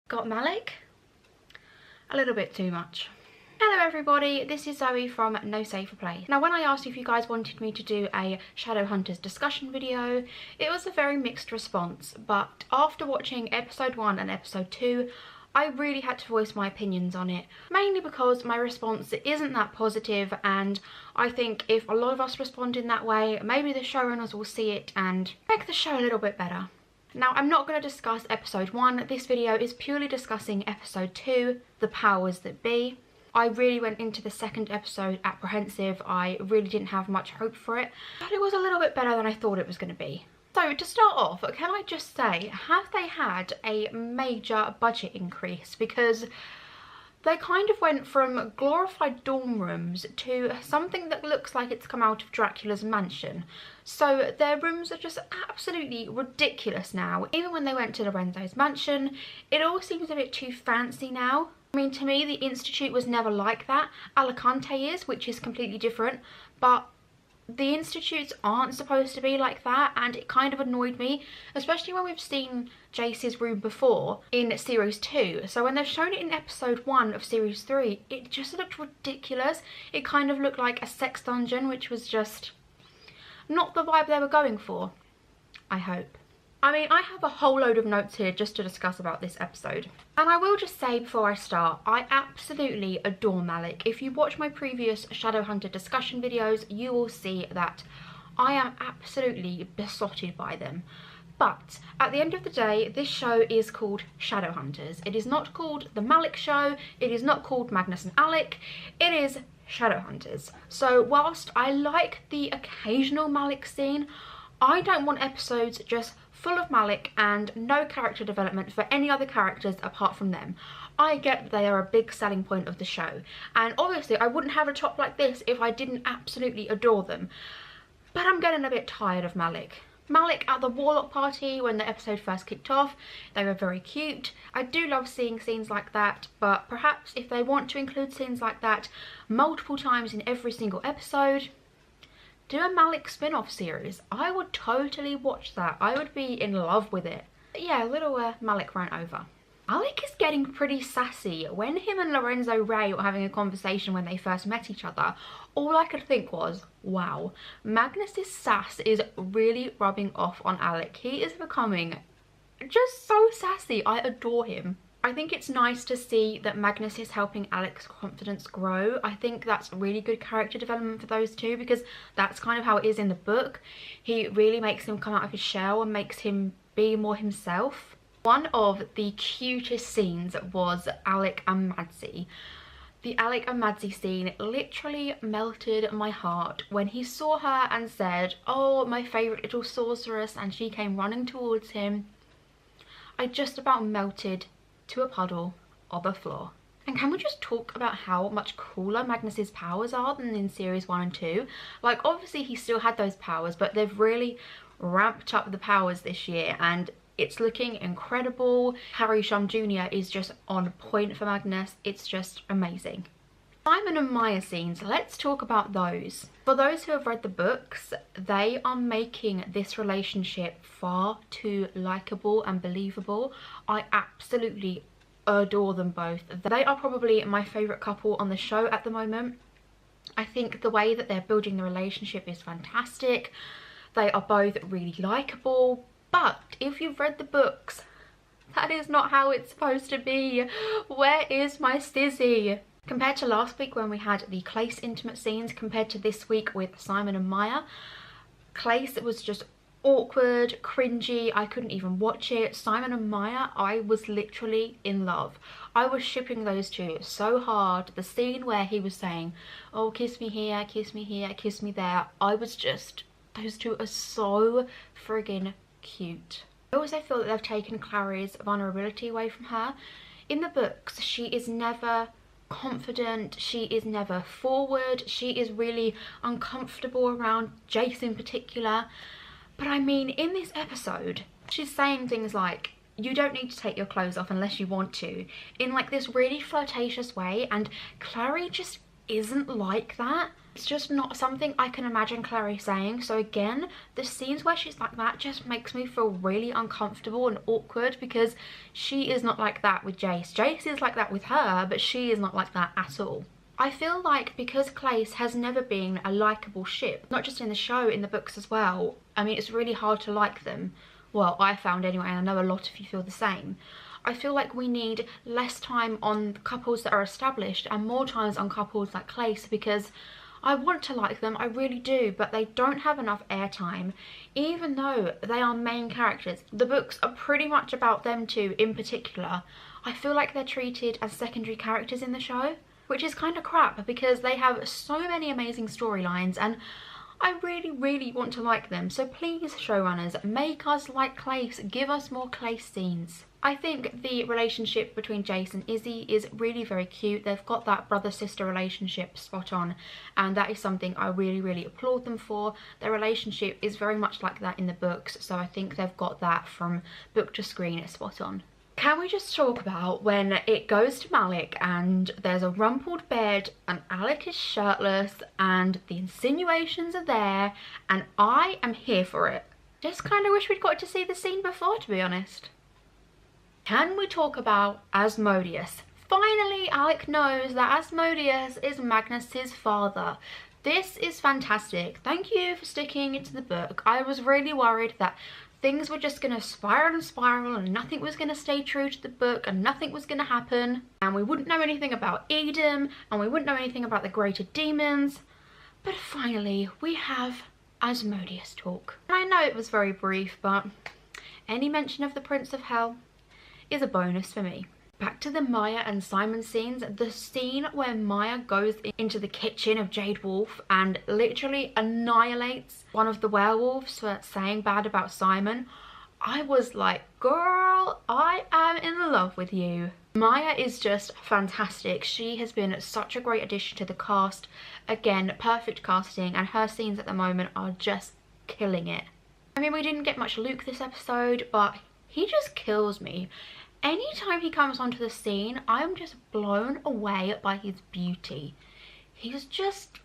Got Malec? A little bit too much. Hello everybody, this is Zoe from No Safer Place. Now when I asked if you guys wanted me to do a Shadowhunters discussion video, it was a very mixed response, but after watching episode 1 and episode 2, I really had to voice my opinions on it, mainly because my response isn't that positive, and I think if a lot of us respond in that way, maybe the showrunners will see it and make the show a little bit better. Now, I'm not going to discuss episode 1, this video is purely discussing episode 2, the powers that be. I really went into the second episode apprehensive, I really didn't have much hope for it, but it was a little bit better than I thought it was going to be. So to start off, can I just say, have they had a major budget increase? Because they kind of went from glorified dorm rooms to something that looks like it's come out of Dracula's mansion. So their rooms are just absolutely ridiculous now. Even when they went to Lorenzo's mansion, it all seems a bit too fancy now. I mean, to me, the Institute was never like that. Alicante is, which is completely different, but the Institutes aren't supposed to be like that, and it kind of annoyed me, especially when we've seen Jace's room before in series 2. So when they've shown it in episode 1 of series 3, it just looked ridiculous. It kind of looked like a sex dungeon, which was just not the vibe they were going for, I hope. I mean, I have a whole load of notes here just to discuss about this episode. And I will just say before I start, I absolutely adore Malec. If you watch my previous Shadowhunter discussion videos, you will see that I am absolutely besotted by them. But at the end of the day, this show is called Shadowhunters. It is not called The Malec Show, it is not called Magnus and Alec, it is Shadowhunters. So whilst I like the occasional Malec scene, I don't want episodes just full of Malec and no character development for any other characters apart from them. I get that they are a big selling point of the show, and obviously I wouldn't have a top like this if I didn't absolutely adore them. But I'm getting a bit tired of Malec. Malec at the Warlock party when the episode first kicked off, they were very cute. I do love seeing scenes like that, but perhaps if they want to include scenes like that multiple times in every single episode, do a Malec spin-off series. I would totally watch that. I would be in love with it. But yeah, a little Malec rant over. Alec is getting pretty sassy. When him and Lorenzo Ray were having a conversation when they first met each other, all I could think was, wow, Magnus's sass is really rubbing off on Alec. He is becoming just so sassy. I adore him. I think it's nice to see that Magnus is helping Alec's confidence grow. I think that's really good character development for those two, because that's kind of how it is in the book. He really makes him come out of his shell and makes him be more himself. One of the cutest scenes was Alec and Madsy. The Alec and Madsy scene literally melted my heart when he saw her and said, "Oh, my favourite little sorceress," and she came running towards him. I just about melted to a puddle on the floor. And can we just talk about how much cooler Magnus's powers are than in series 1 and 2? Like, obviously he still had those powers, but they've really ramped up the powers this year and it's looking incredible. Harry Shum Jr. is just on point for Magnus. It's just amazing. Simon and Maya scenes, let's talk about those. For those who have read the books, they are making this relationship far too likeable and believable. I absolutely adore them both. They are probably my favourite couple on the show at the moment. I think the way that they're building the relationship is fantastic. They are both really likeable, but if you've read the books, that is not how it's supposed to be. Where is my Stizzy? Compared to last week when we had the Clace intimate scenes, compared to this week with Simon and Maya, Clace was just awkward, cringy, I couldn't even watch it. Simon and Maya, I was literally in love. I was shipping those two so hard. The scene where he was saying, "Oh, kiss me here, kiss me here, kiss me there," I was just, those two are so friggin' cute. I also feel that they've taken Clary's vulnerability away from her. In the books, she is never confident, she is never forward, she is really uncomfortable around Jace in particular. But I mean, in this episode, she's saying things like, "You don't need to take your clothes off unless you want to," in like this really flirtatious way, and Clary just isn't like that. It's just not something I can imagine Clary saying. So again, the scenes where she's like that just makes me feel really uncomfortable and awkward, because she is not like that with Jace. Jace is like that with her, but she is not like that at all. I feel like because Clace has never been a likeable ship, not just in the show, in the books as well, I mean, it's really hard to like them. Well, I found anyway, and I know a lot of you feel the same. I feel like we need less time on couples that are established and more times on couples like Clace, because I want to like them, I really do, but they don't have enough airtime, even though they are main characters. The books are pretty much about them two in particular. I feel like they're treated as secondary characters in the show, which is kind of crap because they have so many amazing storylines and I really want to like them. So please, showrunners, make us like Clace, give us more Clace scenes. I think the relationship between Jace and Izzy is really very cute. They've got that brother-sister relationship spot on, and that is something I really applaud them for. Their relationship is very much like that in the books, so I think they've got that from book to screen spot on. Can we just talk about when it goes to Malec and there's a rumpled bed and Alec is shirtless and the insinuations are there, and I am here for it. Just kind of wish we'd got to see the scene before, to be honest. Can we talk about Asmodeus? Finally, Alec knows that Asmodeus is Magnus's father. This is fantastic. Thank you for sticking to the book. I was really worried that things were just going to spiral and spiral and nothing was going to stay true to the book and nothing was going to happen and we wouldn't know anything about Edom and we wouldn't know anything about the greater demons. But finally, we have Asmodeus talk. And I know it was very brief, but any mention of the Prince of Hell is a bonus for me. Back to the Maya and Simon scenes. The scene where Maya goes into the kitchen of Jade Wolf and literally annihilates one of the werewolves for saying bad about Simon. I was like, girl, I am in love with you. Maya is just fantastic. She has been such a great addition to the cast. Again, perfect casting, and her scenes at the moment are just killing it. I mean, we didn't get much Luke this episode, but he just kills me. Anytime he comes onto the scene, I'm just blown away by his beauty. He's just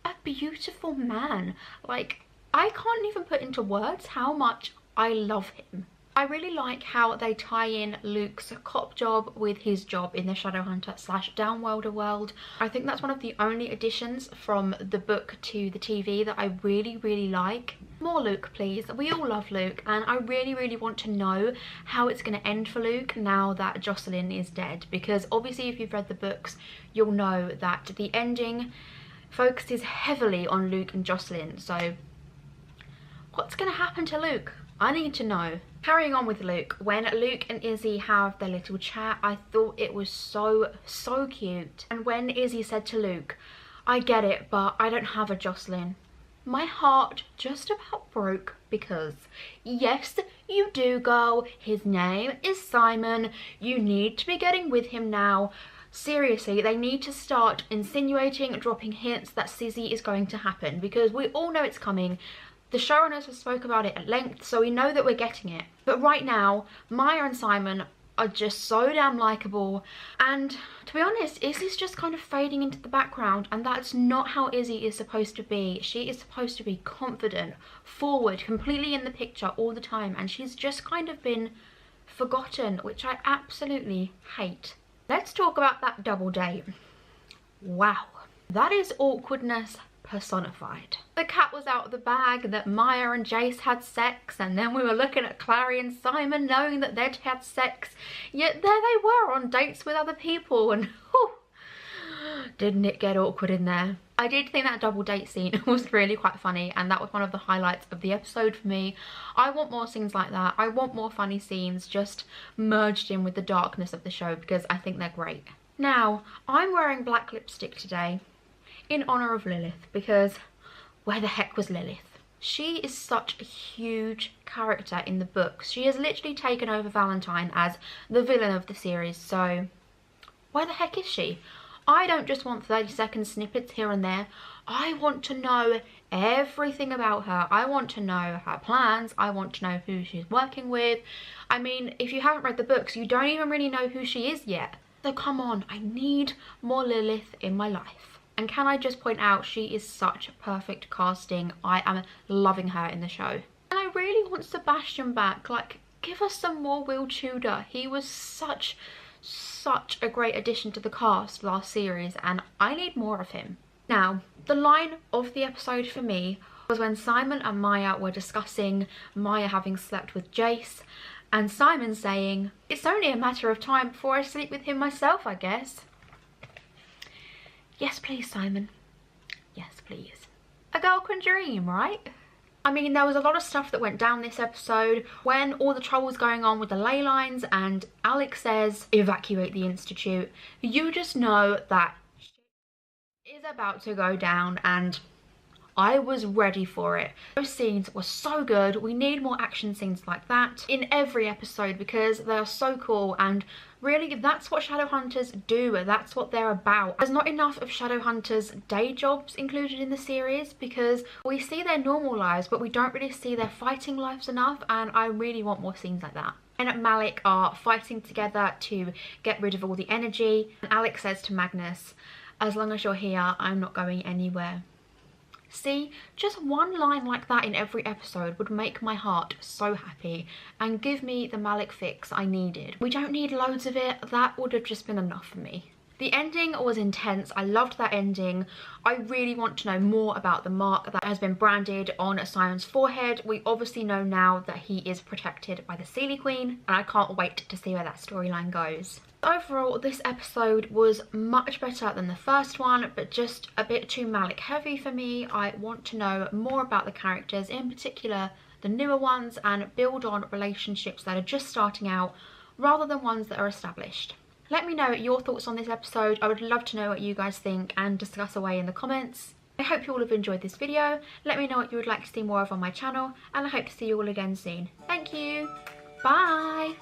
a beautiful man. Like, I can't even put into words how much I love him. I really like how they tie in Luke's cop job with his job in the Shadowhunter / Downworlder world. I think that's one of the only additions from the book to the TV that I really like. More Luke, please. We all love Luke, and I really want to know how it's going to end for Luke now that Jocelyn is dead, because obviously if you've read the books, you'll know that the ending focuses heavily on Luke and Jocelyn. So what's going to happen to Luke? I need to know. Carrying on with Luke, when Luke and Izzy have their little chat, I thought it was so cute. And when Izzy said to Luke, I get it, but I don't have a Jocelyn, my heart just about broke, because yes, you do, girl. His name is Simon. You need to be getting with him now. Seriously, they need to start insinuating, dropping hints that Sizzy is going to happen, because we all know it's coming. The showrunners have spoke about it at length, so we know that we're getting it. But right now, Maya and Simon are just so damn likeable. And to be honest, Izzy's just kind of fading into the background, and that's not how Izzy is supposed to be. She is supposed to be confident, forward, completely in the picture all the time, and she's just kind of been forgotten, which I absolutely hate. Let's talk about that double date. Wow. That is awkwardness personified. The cat was out of the bag that Maya and Jace had sex, and then we were looking at Clary and Simon knowing that they'd had sex, yet there they were on dates with other people, and whew, didn't it get awkward in there. I did think that double date scene was really quite funny, and that was one of the highlights of the episode for me. I want more scenes like that. I want more funny scenes just merged in with the darkness of the show, because I think they're great. Now, I'm wearing black lipstick today in honor of Lilith, because where the heck was Lilith? She is such a huge character in the books. She has literally taken over Valentine as the villain of the series, so where the heck is she? I don't just want 30-second snippets here and there. I want to know everything about her. I want to know her plans. I want to know who she's working with. I mean, if you haven't read the books, you don't even really know who she is yet. So come on, I need more Lilith in my life. And can I just point out, she is such perfect casting. I am loving her in the show. And I really want Sebastian back. Like, give us some more Will Tudor. He was such a great addition to the cast last series, and I need more of him. Now, the line of the episode for me was when Simon and Maya were discussing Maya having slept with Jace, and Simon saying, "It's only a matter of time before I sleep with him myself, I guess." Yes, please, Simon. Yes, please. A girl can dream, right? I mean, there was a lot of stuff that went down this episode when all the trouble was going on with the ley lines and Alex says, "Evacuate the Institute." You just know that shit is about to go down, and I was ready for it. Those scenes were so good. We need more action scenes like that in every episode because they are so cool, and really that's what Shadowhunters do. That's what they're about. There's not enough of Shadowhunters' day jobs included in the series because we see their normal lives but we don't really see their fighting lives enough, and I really want more scenes like that. And Malec are fighting together to get rid of all the energy, and Alex says to Magnus, "As long as you're here, I'm not going anywhere." See, just one line like that in every episode would make my heart so happy and give me the Malec fix I needed. We don't need loads of it, that would have just been enough for me. The ending was intense. I loved that ending. I really want to know more about the mark that has been branded on Simon's forehead. We obviously know now that he is protected by the Seelie Queen, and I can't wait to see where that storyline goes. Overall, this episode was much better than the first one, but just a bit too Malec heavy for me. I want to know more about the characters, in particular the newer ones, and build on relationships that are just starting out rather than ones that are established. Let me know your thoughts on this episode. I would love to know what you guys think and discuss away in the comments. I hope you all have enjoyed this video. Let me know what you would like to see more of on my channel, and I hope to see you all again soon. Thank you. Bye.